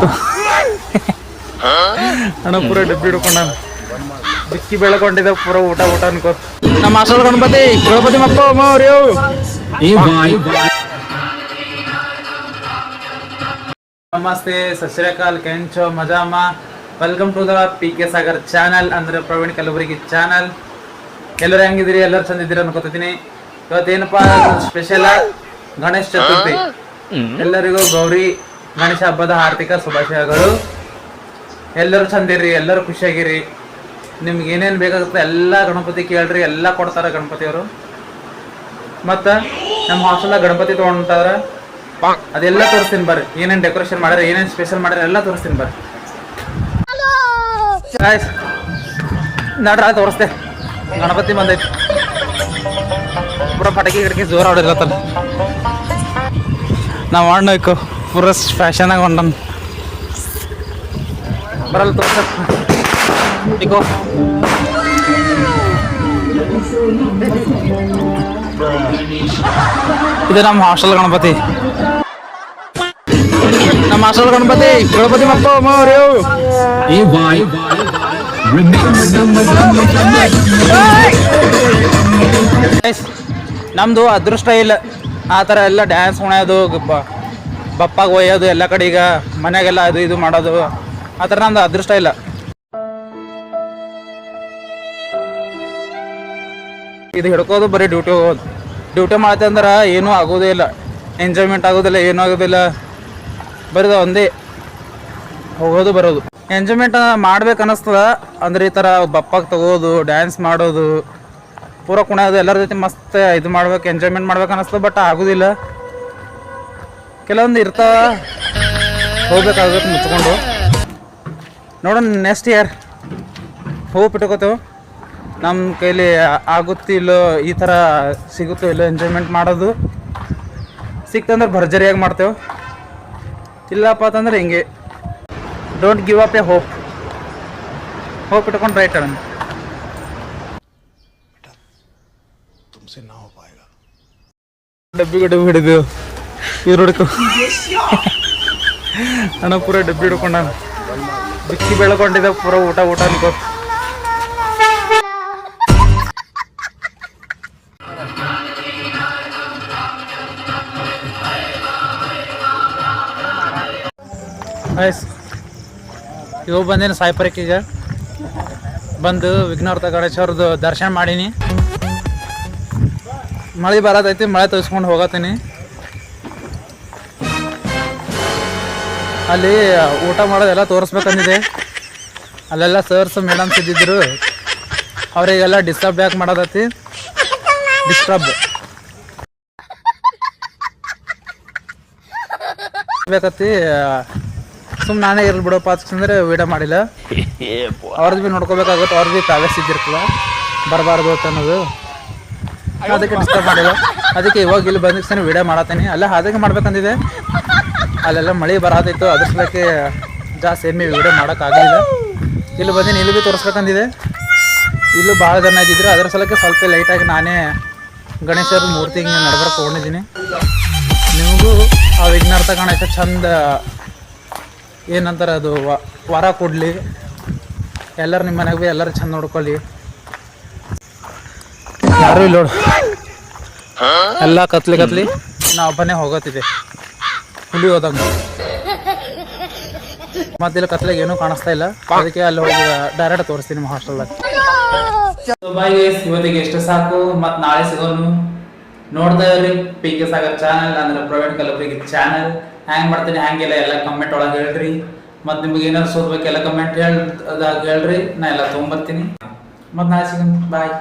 ಇವತ್ತು ಅಣ್ಣ ಪೂರ ಡಬ್ಬಿ ಹಿಡ್ಕೊಂಡ ಬಿಕ್ಕಿ ಬೆಳ್ಕೊಂಡಿದ್ದೆ ಪೂರ ಊಟ ಅನ್ಕೋ. ನಮ್ಮ ಹಾಸ್ಟೆಲ್ ಗಣಪತಿ ಮಪ್ಪ ಅವ್ರಿ ನಮಸ್ತೆ, ಸತ್ ಶ್ರೀ ಅಕಾಲ್, ಕೆಂಚೋ ಮಜಾಮ. Welcome to the PK Sagar channel, ಅಂದ್ರೆ ಪ್ರವೀಣ್ ಕಲಬುರ್ಗಿ ಚಾನಲ್. ಎಲ್ಲರೂ ಹೆಂಗಿದ್ದೀರಿ? ಎಲ್ಲರೂ ಚಂದಿದ್ದೀರಿ ಅನ್ಕೋತೀನಿ. ಇವತ್ತೇನಪ್ಪ ಸ್ಪೆಷಲ್ ಗಣೇಶ್ ಚತುರ್ಥಿ. ಎಲ್ಲರಿಗೂ ಗೌರಿ ಗಣೇಶ ಹಬ್ಬದ ಹಾರ್ದಿಕ ಶುಭಾಶಯಗಳು. ಎಲ್ಲರೂ ಚಂದಿರ್ರಿ, ಎಲ್ಲರೂ ಖುಷಿಯಾಗಿರಿ. ನಿಮ್ಗೆ ಏನೇನು ಬೇಕಾಗುತ್ತೆ ಎಲ್ಲ ಗಣಪತಿ ಕೇಳ್ರಿ, ಎಲ್ಲ ಕೊಡ್ತಾರ ಗಣಪತಿಯವರು. ಮತ್ತು ನಮ್ಮ ಹಾಸ್ಟೆಲ್ದಾಗ ಗಣಪತಿ ತೊಗೊಂಡಾರ, ಅದೆಲ್ಲ ತೋರಿಸ್ತೀನಿ ಬರ್ರಿ. ಏನೇನು ಡೆಕೋರೇಷನ್ ಮಾಡ್ಯಾರ, ಏನೇನು ಸ್ಪೆಷಲ್ ಮಾಡ್ಯಾರ ಎಲ್ಲ ತೋರಿಸ್ತೀನಿ ಬರ್ರಿ. ನಡ್ರ ತೋರಿಸ್ತೆ. ಗಣಪತಿ ಬಂದೈತಿ, ಪೂರ ಪಟಾಕಿ ಗಿಡಕಿ ಜೋರ ಹೊಡಿರತ್ತಲ್ಲ. ನಾವು ಮಾಡ್ಬೇಕು ಪೂರ ಫ್ಯಾಷನಾಗ ಹೊಂಡನ್ ಬರಲ್ಲ ತೋರ್ಸ. ಇದು ನಮ್ಮ ಹಾಸ್ಟೆಲ್ ಗಣಪತಿ. ನಮ್ಮ ಹಾಸ್ಟೆಲ್ ಗಣಪತಿ ಮಪ್ಪ ಅವ್ರಿ ನಮ್ದು ಅದೃಷ್ಟ ಇಲ್ಲ ಆ ಥರ ಎಲ್ಲ ಡ್ಯಾನ್ಸ್ ಉಣ್ಯೋದು, ಬಪ್ಪಾಗ ಒಯ್ಯೋದು ಎಲ್ಲ ಕಡೆ. ಈಗ ಮನೆಗೆಲ್ಲ ಅದು ಇದು ಮಾಡೋದು ಆ ಥರ ನಮ್ದು ಅದೃಷ್ಟ ಇಲ್ಲ. ಇದು ಹಿಡ್ಕೋದು ಬರೀ ಡ್ಯೂಟಿ ಹೋಗೋದು. ಡ್ಯೂಟಿ ಮಾಡ್ತೆ ಅಂದ್ರೆ ಏನೂ ಆಗೋದೇ ಇಲ್ಲ, ಎಂಜಾಯ್ಮೆಂಟ್ ಆಗೋದಿಲ್ಲ, ಏನೂ ಆಗೋದಿಲ್ಲ. ಬರೀದ ಒಂದೇ ಹೋಗೋದು ಬರೋದು. ಎಂಜಾಯ್ಮೆಂಟ್ ಮಾಡ್ಬೇಕು ಅನ್ನಿಸ್ತದ ಅಂದ್ರೆ ಈ ಥರ ಬಪ್ಪಾಗ ತಗೋದು, ಡ್ಯಾನ್ಸ್ ಮಾಡೋದು, ಪೂರ ಕುಣಿಯೋದು, ಎಲ್ಲರ ಜೊತೆ ಮಸ್ತ್ ಇದು ಮಾಡ್ಬೇಕು, ಎಂಜಾಯ್ಮೆಂಟ್ ಮಾಡ್ಬೇಕು ಅನ್ನಿಸ್ತದೆ. ಬಟ್ ಆಗೋದಿಲ್ಲ, ಕೆಲವೊಂದು ಇರ್ತಾವ, ಹೋಗ್ಬೇಕಾಗುತ್ತೆ ಮುಚ್ಕೊಂಡು. ನೋಡೋಣ ನೆಕ್ಸ್ಟ್ ಇಯರ್ ಹೋಗಿ ಬಿಟ್ಕೋತೇವೆ. ನಮ್ಮ ಕೈಲಿ ಆಗುತ್ತಿಲ್ಲೋ, ಈ ಥರ ಸಿಗುತ್ತೋ ಇಲ್ಲೋ ಎಂಜಾಯ್ಮೆಂಟ್ ಮಾಡೋದು. ಸಿಕ್ತಂದ್ರೆ ಭರ್ಜರಿಯಾಗಿ ಮಾಡ್ತೇವೆ, ಇಲ್ಲಪ್ಪ ಅಂತಂದ್ರೆ ಹಿಂಗೆ. Don't give up A hope ಇಟ್ಕೊಂಡು ರೈಟ್ ಅಣ್ಣ. ಡಬ್ಬಿ ಹಿಡಿದು ಇವ್ರು ಹುಡುಕು ಅಣ್ಣ ಪೂರ ಡಬ್ಬಿ ಹಿಡ್ಕೊಂಡ ಬಿಕ್ಕಿ ಬೆಳ್ಕೊಂಡಿದ್ದೆ ಪೂರ ಊಟ ಅನ್ಕೋ. ಇವು ಬಂದೇನು ಸಾಯ್ಪರಕ್ಕೀಗ ಬಂದು ವಿಘ್ನವರ್ತ ಗಣೇಶ ಅವ್ರದ್ದು ದರ್ಶನ ಮಾಡೀನಿ. ಮಳೆ ಬರತೈತಿ, ಮಳೆ ತೋರಿಸ್ಕೊಂಡು ಹೋಗತ್ತೀನಿ. ಅಲ್ಲಿ ಊಟ ಮಾಡೋದೆಲ್ಲ ತೋರಿಸ್ಬೇಕಂದಿದೆ. ಅಲ್ಲೆಲ್ಲ ಸರ್ಸ್ ಮೇಡಮ್ಸ್ ಇದ್ದಿದ್ರು, ಅವರಿಗೆಲ್ಲ ಡಿಸ್ಟರ್ಬ್ ಯಾಕೆ ಮಾಡೋದೈತಿ, ಡಿಸ್ಟರ್ಬ್ ಬೇಕತ್ತಿ. ಸುಮ್ಮನೆ ನಾನೇ ಇರ್ಲಿ ಬಿಡಪ್ಪ ಅಂದ್ರೆ ವೀಡಿಯೋ ಮಾಡಿಲ್ಲ. ಅವ್ರದ್ದು ಭೀ ನೋಡ್ಕೋಬೇಕಾಗುತ್ತೆ, ಅವ್ರದ್ದು ಭೀ ಪ್ರೈವೇಸಿ ಇದ್ದಿರ್ತಲ್ಲ, ಬರಬಾರ್ದು ಅಂತ ಅನ್ನೋದು. ಅದಕ್ಕೆ ಡಿಸ್ಟರ್ಬ್ ಮಾಡಿಲ್ಲ. ಅದಕ್ಕೆ ಇವಾಗ ಇಲ್ಲಿ ಬಂದಿರ್ತಾನೆ ವೀಡಿಯೋ ಮಾಡತ್ತೀನಿ. ಅಲ್ಲ ಅದಕ್ಕೆ ಮಾಡ್ಬೇಕಂದಿದೆ, ಅಲ್ಲೆಲ್ಲ ಮಳೆ ಬರತ್ತಿತ್ತು, ಅದ್ರ ಸಲಕ್ಕೆ ಜಾಸ್ತಿ ಏಮಿ ವೀಡಿಯೋ ಮಾಡೋಕ್ಕಾಗಲಿಲ್ಲ. ಇಲ್ಲಿ ಬಂದಿನಿ, ಇಲ್ಲಿ ಭೀ ತೋರಿಸ್ಬೇಕಂದಿದೆ. ಇಲ್ಲೂ ಭಾಳ ಜನ ಇದ್ದಿದ್ರು, ಅದ್ರ ಸಲಕ್ಕೆ ಸ್ವಲ್ಪ ಲೈಟಾಗಿ ನಾನೇ ಗಣೇಶರ ಮೂರ್ತಿ ಹಿಂಗೆ ನಡ್ಬರ್ಕ್ ತೊಗೊಂಡಿದ್ದೀನಿ. ನಿಮಗೂ ಆ ವಿಘ್ನಾರ್ಥ ಗಣೇಶ ಚಂದ ಏನಂತಾರೆ ಅದು ವರ ಕೊಡಲಿ. ಎಲ್ಲರೂ ನಿಮ್ಮ ಮನೆಗೆ ಭೀ ಎಲ್ಲರೂ ಚಂದ ನೋಡ್ಕೊಳ್ಳಿ. ಯಾರು ಇಲ್ಲ ನೋಡು, ಎಲ್ಲ ಕತ್ಲಿ ನಾ ಒಬ್ಬನೇ ಹೋಗತ್ತಿದೆ ಹುಲಿ ಹೋದಂಗ. ಮತ್ತಿಲ್ಲ ಕತ್ಲಿಗೆ ಏನೂ ಕಾಣಿಸ್ತಾ ಇಲ್ಲ, ಅದಕ್ಕೆ ಅಲ್ಲಿ ಹೋಗಿ ಡೈರೆಕ್ಟ್ ತೋರಿಸ್ತೀನಿ ನಿಮ್ಮ ಹಾಸ್ಟೆಲ್ದಾಗ. ಇವತ್ತಿಗೆ ಎಷ್ಟು ಸಾಕು, ಮತ್ತು ನಾಳೆ ಸಿಗೋನು. ನೋಡ್ತಾ ಇರ್ರಿ PK ಸಾಗರ್ ಚಾನಲ್, ಅಂದ್ರೆ ಪ್ರವೀಣ್ ಕಲಬುರ್ಗಿ ಚಾನಲ್. ಹ್ಯಾಂಗ್ ಮಾಡ್ತೀನಿ ಹ್ಯಾಂಗಿಲ್ಲ ಎಲ್ಲ ಕಮೆಂಟ್ ಒಳಗೆ ಹೇಳ್ರಿ. ಮತ್ತು ನಿಮ್ಗೆ ಏನಾದ್ರು ಸೋದ್ಬೇಕೆಲ್ಲ ಕಮೆಂಟ್ ಹೇಳ್ರಿ, ನಾ ಎಲ್ಲ ತೊಗೊಂಬರ್ತೀನಿ. ಮತ್ತು ನಾಳೆ ಸಿಗೋಣ, ಬಾಯ್.